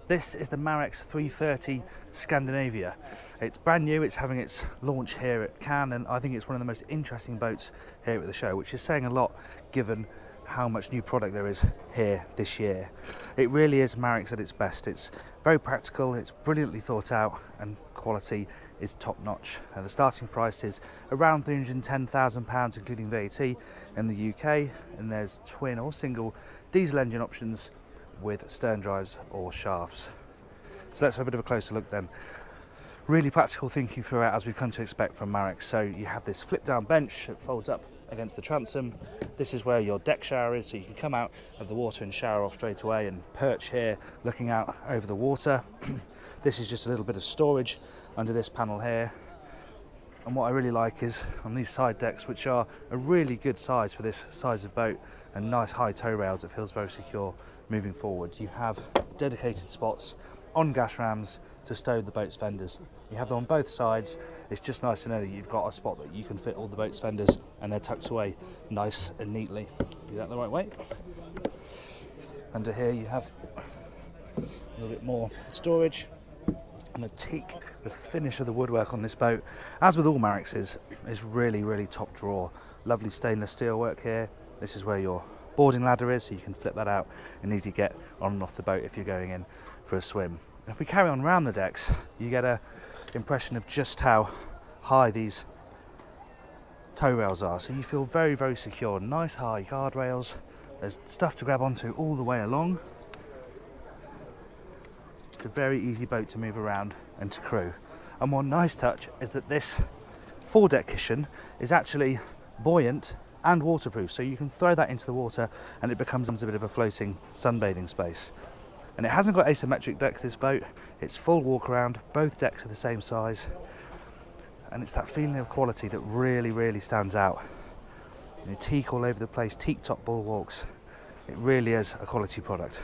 This is the Marex 330 Scandinavia. It's brand new, it's having its launch here at Cannes, and I think it's one of the most interesting boats here at the show, which is saying a lot given how much new product there is here this year. It really is Marex at its best. It's very practical, it's brilliantly thought out, and quality is top notch. The starting price is around £310,000 including VAT in the UK, and there's twin or single diesel engine options with stern drives or shafts. So let's have a bit of a closer look then. Really practical thinking throughout, as we've come to expect from Marex. So you have this flip down bench that folds up against the transom. This is where your deck shower is, so you can come out of the water and shower off straight away and perch here looking out over the water. This is just a little bit of storage under this panel here. And what I really like is on these side decks, which are a really good size for this size of boat, and nice high tow rails, it feels very secure moving forward. You have dedicated spots on gas rams to stow the boat's fenders. You have them on both sides. It's just nice to know that you've got a spot that you can fit all the boat's fenders and they're tucked away nice and neatly. Do that the right way. Under here you have a little bit more storage. And the teak, the finish of the woodwork on this boat, as with all Marexes, is really, really top drawer. Lovely stainless steel work here. This is where your boarding ladder is, so you can flip that out and easily get on and off the boat if you're going in for a swim. And if we carry on around the decks, you get an impression of just how high these tow rails are. So you feel very, very secure. Nice high guardrails. There's stuff to grab onto all the way along. It's a very easy boat to move around and to crew. And one nice touch is that this foredeck cushion is actually buoyant and waterproof, so you can throw that into the water and it becomes a bit of a floating sunbathing space. And it hasn't got asymmetric decks, this boat. It's full walk around, both decks are the same size, and it's that feeling of quality that really, really stands out. And the teak all over the place, teak top bulwarks. It really is a quality product.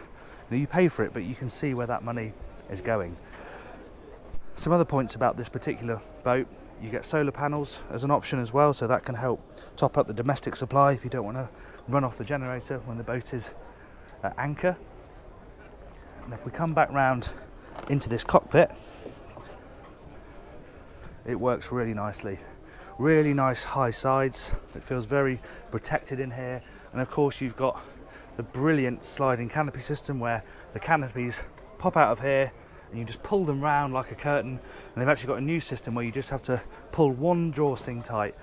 Now, you pay for it, but you can see where that money is going. Some other points about this particular boat: you get solar panels as an option as well, so that can help top up the domestic supply if you don't want to run off the generator when the boat is at anchor. And if we come back round into this cockpit, it works really nicely. Really nice high sides. It feels very protected in here, and of course you've got the brilliant sliding canopy system where the canopies pop out of here and you just pull them round like a curtain. And they've actually got a new system where you just have to pull one drawstring tight,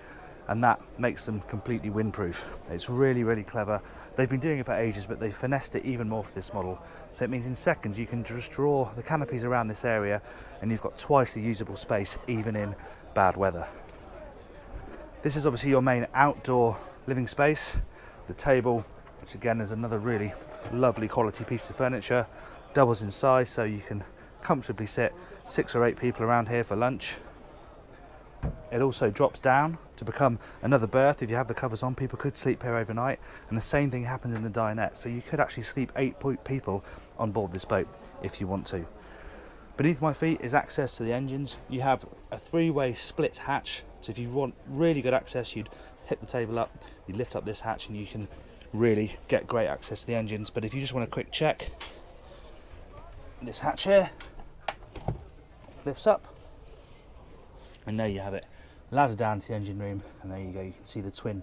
and that makes them completely windproof. It's really, really clever. They've been doing it for ages, but they've finessed it even more for this model. So it means in seconds you can just draw the canopies around this area and you've got twice the usable space, even in bad weather. This is obviously your main outdoor living space. The table, which again is another really lovely quality piece of furniture, doubles in size, so you can comfortably sit 6 or 8 people around here for lunch. It also drops down to become another berth. If you have the covers on, people could sleep here overnight, and the same thing happens in the dinette, so you could actually sleep 8 people on board this boat if you want to. Beneath my feet is access to the engines. You have a 3-way split hatch, so if you want really good access, you'd hit the table up, you'd lift up this hatch, and you can really get great access to the engines. But if you just want a quick check, this hatch here lifts up, and there you have it. Ladder down to the engine room, and there you go. You can see the twin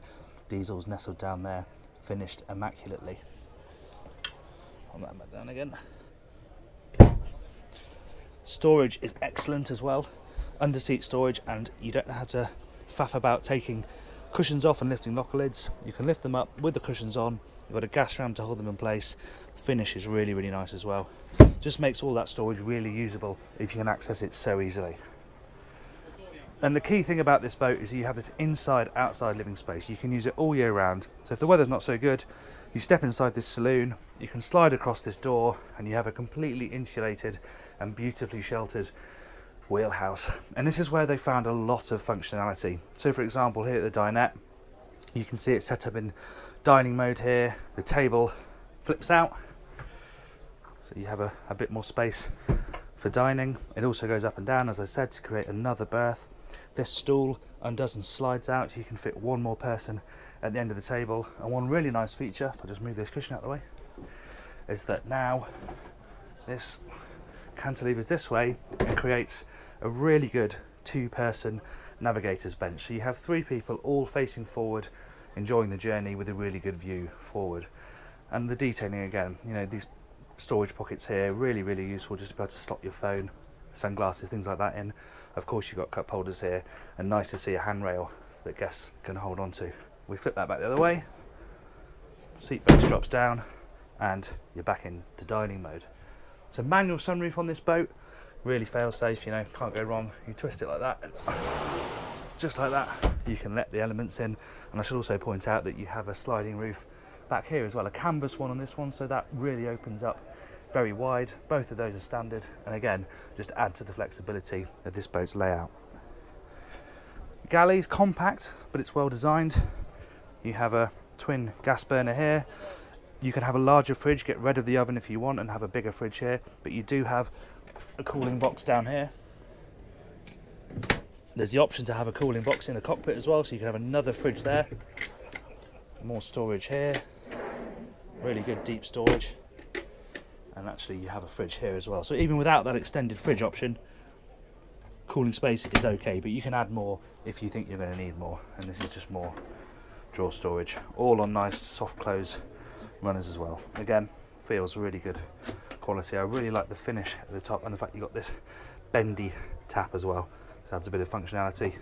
diesels nestled down there, finished immaculately. Put that back down again. Storage is excellent as well, under seat storage, and you don't have to faff about taking cushions off and lifting locker lids. You can lift them up with the cushions on. You've got a gas ram to hold them in place. The finish is really, really nice as well. Just makes all that storage really usable if you can access it so easily. And the key thing about this boat is you have this inside-outside living space. You can use it all year round. So if the weather's not so good, you step inside this saloon, you can slide across this door, and you have a completely insulated and beautifully sheltered wheelhouse. And this is where they found a lot of functionality. So for example, here at the dinette, you can see it set up in dining mode here. The table flips out, so you have a bit more space for dining. It also goes up and down, as I said, to create another berth. This stool undoes and slides out, so you can fit one more person at the end of the table. And one really nice feature, if I just move this cushion out of the way, is that now this cantilevers this way and creates a really good two-person navigator's bench. So you have 3 people all facing forward, enjoying the journey with a really good view forward. And the detailing again, you know, these storage pockets here, really useful, just to be able to slot your phone, sunglasses, things like that in. Of course you've got cup holders here, and nice to see a handrail that guests can hold on to. We flip that back the other way, seat base drops down, and you're back into dining mode. It's a manual sunroof on this boat, really fail safe, you know, can't go wrong. You twist it like that, and just like that, you can let the elements in. And I should also point out that you have a sliding roof back here as well, a canvas one on this one, so that really opens up very wide. Both of those are standard, and again, just add to the flexibility of this boat's layout. Galley's compact, but it's well designed. You have a twin gas burner here. You can have a larger fridge, get rid of the oven if you want, and have a bigger fridge here, but you do have a cooling box down here. There's the option to have a cooling box in the cockpit as well, so you can have another fridge there. More storage here, really good deep storage, and actually you have a fridge here as well. So even without that extended fridge option, cooling space is okay, but you can add more if you think you're going to need more. And this is just more drawer storage, all on nice soft close runners as well. Again, feels really good quality. I really like the finish at the top, and the fact you got this bendy tap as well. So adds a bit of functionality,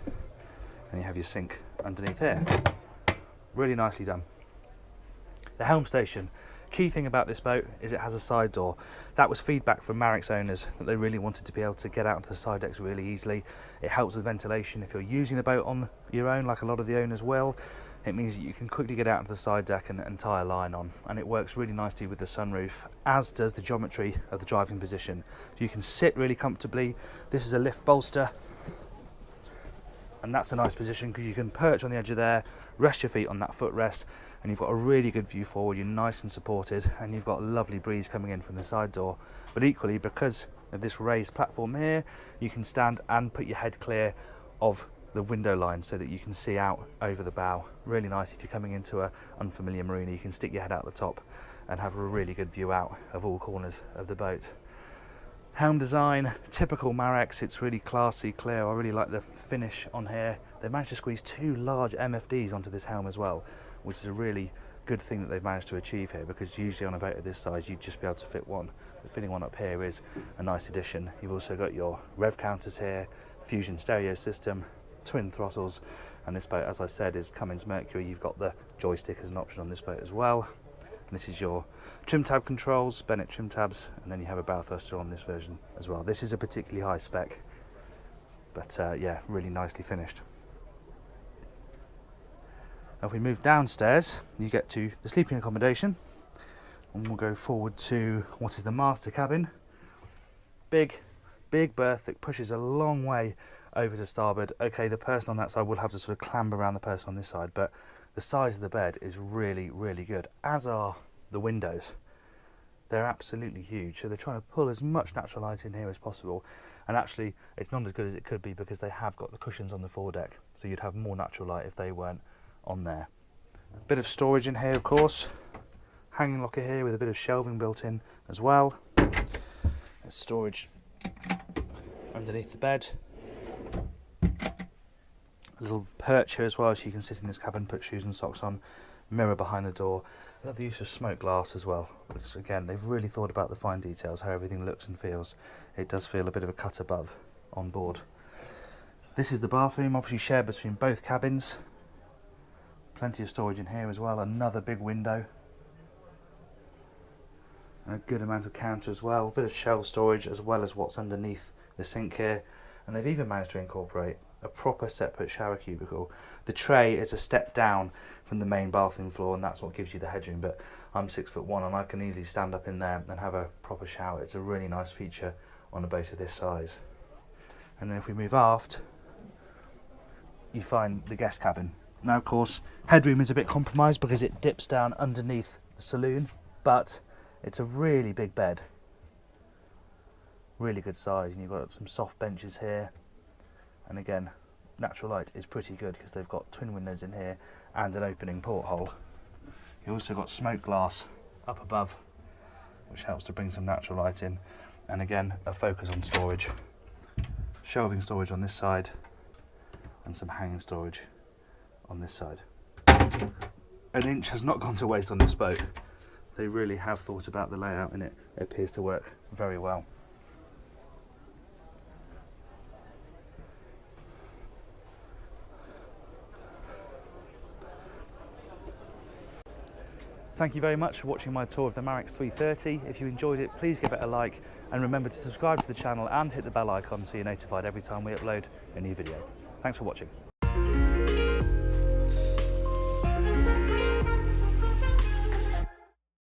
and you have your sink underneath here. Really nicely done. The helm station. Key thing about this boat is it has a side door. That was feedback from Marex owners, that they really wanted to be able to get out onto the side decks really easily. It helps with ventilation if you're using the boat on your own, like a lot of the owners will. It means that you can quickly get out onto the side deck and tie a line on, and it works really nicely with the sunroof, as does the geometry of the driving position. So you can sit really comfortably. This is a lift bolster, and that's a nice position because you can perch on the edge of there, rest your feet on that footrest, and you've got a really good view forward. You're nice and supported, and you've got a lovely breeze coming in from the side door. But equally, because of this raised platform here, you can stand and put your head clear of the window line so that you can see out over the bow. Really nice if you're coming into an unfamiliar marina. You can stick your head out the top and have a really good view out of all corners of the boat. Helm design, typical Marex. It's really classy, clear. I really like the finish on here. They managed to squeeze 2 large MFDs onto this helm as well, which is a really good thing that they've managed to achieve here, because usually on a boat of this size you'd just be able to fit one. The fitting one up here is a nice addition. You've also got your rev counters here, Fusion stereo system, twin throttles, and this boat, as I said, is Cummins Mercury. You've got the joystick as an option on this boat as well. And this is your trim tab controls, Bennett trim tabs, and then you have a bow thruster on this version as well. This is a particularly high spec, but yeah, really nicely finished. Now if we move downstairs, you get to the sleeping accommodation, and we'll go forward to what is the master cabin. Big berth that pushes a long way over to starboard. Okay, the person on that side will have to sort of clamber around the person on this side, but the size of the bed is really good, as are the windows. They're absolutely huge, so they're trying to pull as much natural light in here as possible. And actually, it's not as good as it could be because they have got the cushions on the foredeck, so you'd have more natural light if they weren't on there. A bit of storage in here, of course. Hanging locker here with a bit of shelving built in as well. There's storage underneath the bed. A little perch here as well, so you can sit in this cabin, put shoes and socks on. Mirror behind the door. I love the use of smoked glass as well, which again, they've really thought about the fine details, how everything looks and feels. It does feel a bit of a cut above on board. This is the bathroom, obviously shared between both cabins. Plenty of storage in here as well, another big window. And a good amount of counter as well, a bit of shelf storage as well as what's underneath the sink here. And they've even managed to incorporate a proper separate shower cubicle. The tray is a step down from the main bathroom floor, and that's what gives you the headroom, but I'm 6'1" and I can easily stand up in there and have a proper shower. It's a really nice feature on a boat of this size. And then if we move aft, you find the guest cabin. Now of course, headroom is a bit compromised because it dips down underneath the saloon, but it's a really big bed. Really good size, and you've got some soft benches here. And again, natural light is pretty good because they've got twin windows in here and an opening porthole. You've also got smoked glass up above, which helps to bring some natural light in. And again, a focus on storage. Shelving storage on this side and some hanging storage on this side. An inch has not gone to waste on this boat. They really have thought about the layout and it appears to work very well. Thank you very much for watching my tour of the Marex 330. If you enjoyed it, please give it a like and remember to subscribe to the channel and hit the bell icon so you're notified every time we upload a new video. Thanks for watching.